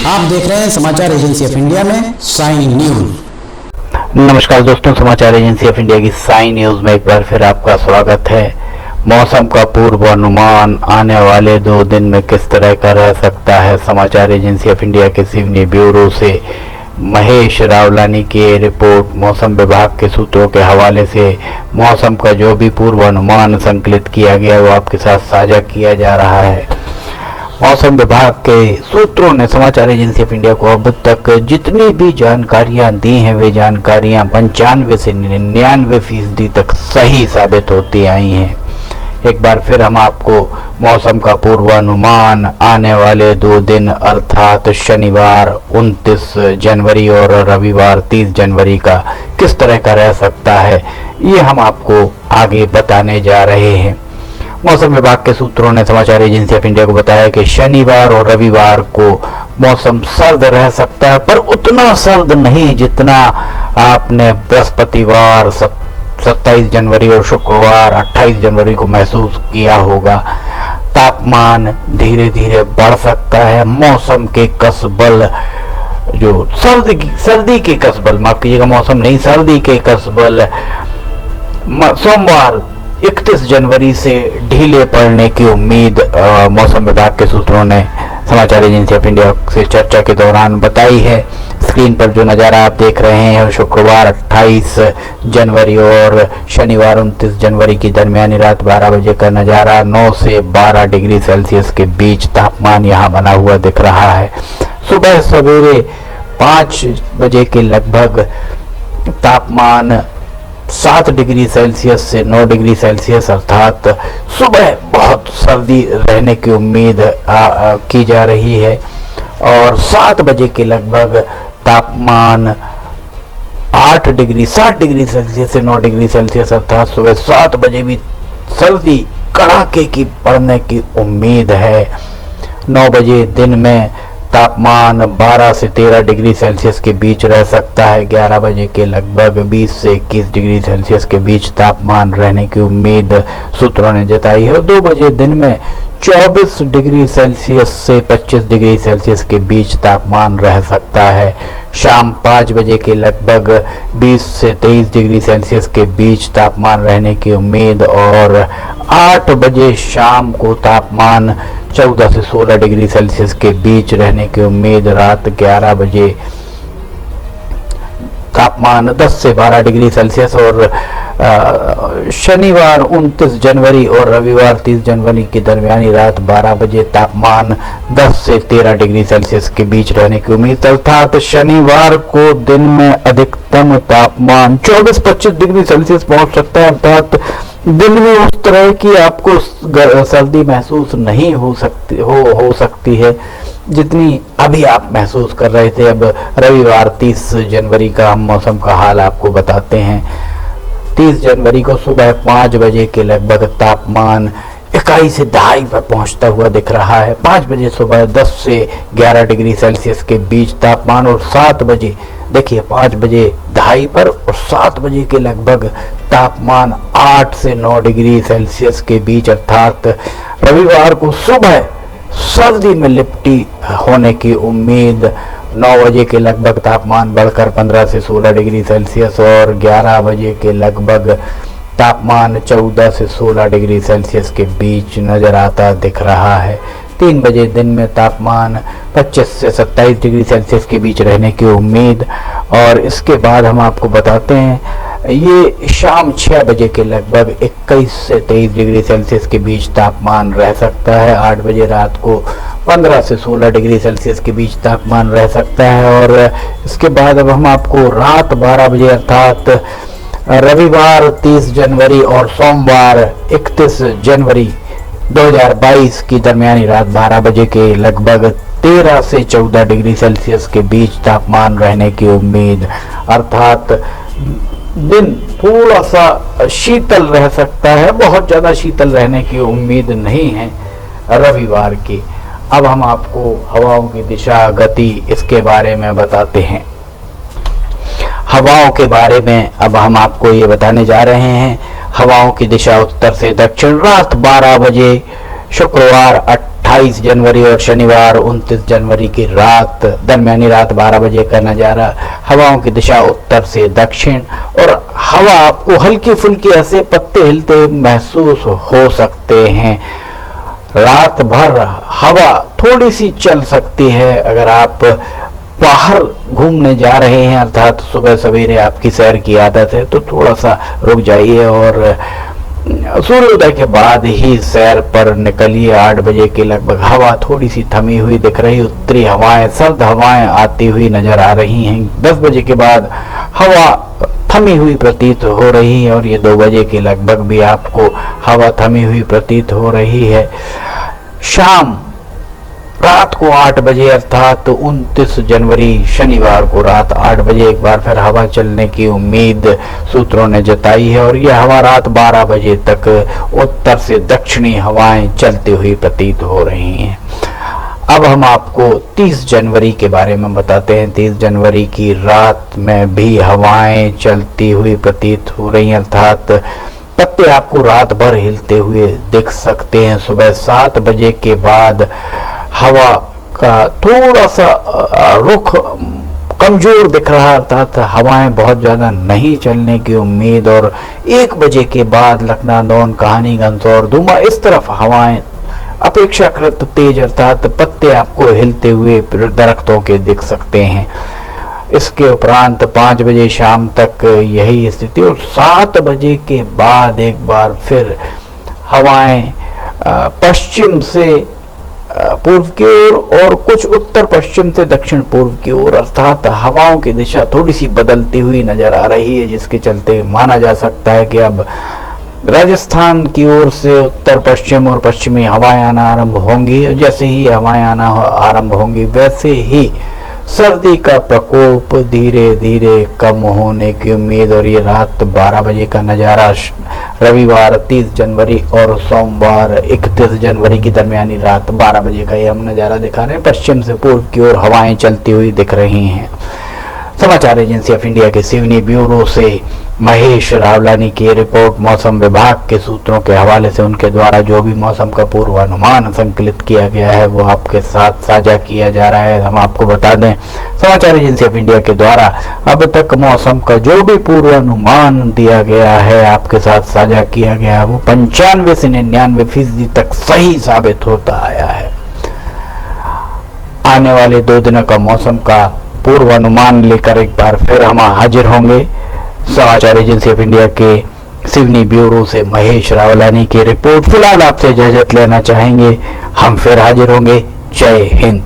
आप देख रहे हैं समाचार एजेंसी ऑफ इंडिया में साइन न्यूज। नमस्कार दोस्तों, समाचार एजेंसी ऑफ इंडिया की साइन न्यूज में एक बार फिर आपका स्वागत है। मौसम का पूर्वानुमान आने वाले 2 दिन में किस तरह का रह सकता है। समाचार एजेंसी ऑफ इंडिया के सिवनी ब्यूरो से महेश रावलानी की रिपोर्ट। मौसम विभाग के सूत्रों के हवाले से मौसम का जो भी पूर्वानुमान संकलित किया गया है वो आपके साथ साझा किया जा रहा है। मौसम विभाग के सूत्रों ने समाचार एजेंसी ऑफ इंडिया को अब तक जितनी भी जानकारियां दी हैं वे जानकारियां 95 से 99% तक सही साबित होती आई हैं। एक बार फिर हम आपको मौसम का पूर्वानुमान आने वाले 2 दिन अर्थात शनिवार 29 जनवरी और रविवार 30 जनवरी का किस तरह का रह सकता है ये हम आपको आगे बताने जा रहे हैं। मौसम विभाग के सूत्रों ने समाचार एजेंसी ऑफ इंडिया को बताया कि शनिवार और रविवार को मौसम सर्द रह सकता है, पर उतना सर्द नहीं जितना आपने बृहस्पतिवार 27 जनवरी और शुक्रवार 28 जनवरी को महसूस किया होगा। तापमान धीरे धीरे बढ़ सकता है। मौसम के कसबल जो सर्दी के कसबल, माफ कीजिएगा, मौसम नहीं सर्दी के कसबल सोमवार 31 जनवरी से ढीले पड़ने की उम्मीद मौसम विभाग के सूत्रों ने समाचार एजेंसी ऑफ इंडिया से चर्चा के दौरान बताई है। स्क्रीन पर जो नज़ारा आप देख रहे हैं शुक्रवार 28 जनवरी और शनिवार 29 जनवरी की दरमियानी रात 12 बजे का नज़ारा। 9 से 12 डिग्री सेल्सियस के बीच तापमान यहाँ बना हुआ दिख रहा है। सुबह सवेरे 5 बजे के लगभग तापमान 7 डिग्री सेल्सियस से 9 डिग्री सेल्सियस अर्थात सुबह बहुत सर्दी रहने की उम्मीद की जा रही है। और 7 बजे के लगभग तापमान 7 डिग्री सेल्सियस से 9 डिग्री सेल्सियस अर्थात सुबह 7 बजे भी सर्दी कड़ाके की पड़ने की उम्मीद है। 9 बजे दिन में तापमान 12 से 13 डिग्री सेल्सियस के बीच रह सकता है। 11 बजे के लगभग 20 से 21 डिग्री सेल्सियस के बीच तापमान रहने की उम्मीद सूत्रों ने जताई है। 2 बजे दिन में 24 डिग्री सेल्सियस से 25 डिग्री सेल्सियस के बीच तापमान रह सकता है। शाम 5 बजे के लगभग 20 से 23 डिग्री सेल्सियस के बीच तापमान रहने की उम्मीद और 8 बजे शाम को तापमान 14 से 16 डिग्री सेल्सियस के बीच रहने की उम्मीद। रात 11 बजे तापमान 10 से 12 डिग्री सेल्सियस और शनिवार 29 जनवरी और रविवार 30 जनवरी की दरमियानी रात 12 बजे तापमान 10 से 13 डिग्री सेल्सियस के बीच रहने की उम्मीद। अर्थात शनिवार को दिन में अधिकतम तापमान 24-25 डिग्री सेल्सियस पहुंच सकता है। अर्थात दिन में उस तरह की आपको सर्दी महसूस नहीं हो सकती है जितनी अभी आप महसूस कर रहे थे। अब रविवार 30 जनवरी का हम मौसम का हाल आपको बताते हैं। 30 जनवरी को सुबह 5 बजे के लगभग तापमान 21 से 2.5 पर पहुंचता हुआ दिख रहा है। 5 बजे सुबह 10 से 11 डिग्री सेल्सियस के बीच तापमान और 7 बजे देखिए 5 बजे 2.5 पर और 7 बजे के लगभग तापमान 8 से 9 डिग्री सेल्सियस के बीच। अर्थात रविवार को सुबह सर्दी में लिपटी होने की उम्मीद। 9 बजे के लगभग तापमान बढ़कर 15 से 16 डिग्री सेल्सियस और 11 बजे के लगभग तापमान 14 से 16 डिग्री सेल्सियस के बीच नजर आता दिख रहा है। 3 बजे दिन में तापमान 25 से 27 डिग्री सेल्सियस के बीच रहने की उम्मीद। और इसके बाद हम आपको बताते हैं ये शाम 6 बजे के लगभग 21 से 23 डिग्री सेल्सियस के बीच तापमान रह सकता है। 8 बजे रात को 15 से 16 डिग्री सेल्सियस के बीच तापमान रह सकता है। और इसके बाद अब हम आपको रात 12 बजे अर्थात रविवार 30 जनवरी और सोमवार 31 जनवरी 2022 की दरमियानी रात 12 बजे के लगभग 13 से 14 डिग्री सेल्सियस के बीच तापमान रहने की उम्मीद। अर्थात दिन थोड़ा सा शीतल रह सकता है, बहुत ज़्यादा शीतल रहने की उम्मीद नहीं है रविवार की। अब हम आपको हवाओं की दिशा गति इसके बारे में बताते हैं। हवाओं के बारे में अब हम आपको ये बताने जा रहे हैं। हवाओं की दिशा उत्तर से दक्षिण रात 12 बजे शुक्रवार 22 जनवरी और शनिवार 29 जनवरी की रात, दरमियानी रात 12 बजे का नज़ारा। हवाओं की दिशा उत्तर से दक्षिण और हवा आपको हल्की फुल्की ऐसे पत्ते हिलते महसूस हो सकते हैं। रात भर हवा थोड़ी सी चल सकती है। अगर आप बाहर घूमने जा रहे हैं, अर्थात सुबह सवेरे आपकी सैर की आदत है, तो थोड़ा सा रुक जाइए और सूर्योदय के बाद ही सैर पर निकलिए। 8 बजे के लगभग हवा थोड़ी सी थमी हुई दिख रही, उत्तरी हवाएं, सर्द हवाएं आती हुई नजर आ रही हैं। 10 बजे के बाद हवा थमी हुई प्रतीत हो रही है और ये 2 बजे के लगभग भी आपको हवा थमी हुई प्रतीत हो रही है। शाम रात को 8 बजे अर्थात 29 जनवरी शनिवार को रात 8 बजे एक बार फिर हवा चलने की उम्मीद सूत्रों ने जताई है और यह हवा रात 12 बजे तक उत्तर से दक्षिणी हवाएं चलती हुई प्रतीत हो रही हैं। अब हम आपको 30 जनवरी के बारे में बताते हैं। 30 जनवरी की रात में भी हवाएं चलती हुई प्रतीत हो रही हैं, अर्थात पत्ते आपको रात भर हिलते हुए दिख सकते हैं। सुबह 7 बजे के बाद हवा का थोड़ा सा रुख कमजोर दिख रहा, अर्थात हवाएं बहुत ज्यादा नहीं चलने की उम्मीद। और 1 बजे के बाद लखनादौन, कहानीगंज और धुमा इस तरफ हवाएं अपेक्षाकृत तेज, अर्थात पत्ते आपको हिलते हुए दरख्तों के दिख सकते हैं। इसके उपरांत 5 बजे शाम तक यही स्थिति और 7 बजे के बाद एक बार फिर हवाएं पश्चिम से पूर्व की ओर और कुछ उत्तर पश्चिम से दक्षिण पूर्व की ओर, अर्थात हवाओं की दिशा थोड़ी सी बदलती हुई नजर आ रही है, जिसके चलते माना जा सकता है कि अब राजस्थान की ओर से उत्तर पश्चिम और पश्चिमी हवाएं आना आरंभ होंगी। जैसे ही हवाएं आना आरंभ होंगी वैसे ही सर्दी का प्रकोप धीरे धीरे कम होने की उम्मीद। और ये रात 12 बजे का नज़ारा रविवार 30 जनवरी और सोमवार 31 जनवरी की दरमियानी रात 12 बजे का ये हम नज़ारा दिखा रहे हैं। पश्चिम से पूर्व की ओर हवाएं चलती हुई दिख रही हैं। समाचार एजेंसी ऑफ इंडिया के सिवनी ब्यूरो से महेश रावलानी की रिपोर्ट। मौसम विभाग के सूत्रों के हवाले से उनके द्वारा जो भी मौसम का पूर्वानुमान संकलित किया गया है वो आपके साथ साझा किया जा रहा है। हम आपको बता दें, समाचार एजेंसी ऑफ इंडिया के द्वारा अब तक मौसम का जो भी पूर्वानुमान दिया गया है, आपके साथ साझा किया गया है, वो 95 से 99% तक सही साबित होता आया है। आने वाले 2 दिनों का मौसम का पूर्वानुमान लेकर एक बार फिर हम हाजिर होंगे। समाचार एजेंसी ऑफ इंडिया के सिवनी ब्यूरो से महेश रावलानी की रिपोर्ट। फिलहाल आपसे इजाजत लेना चाहेंगे, हम फिर हाजिर होंगे। जय हिंद।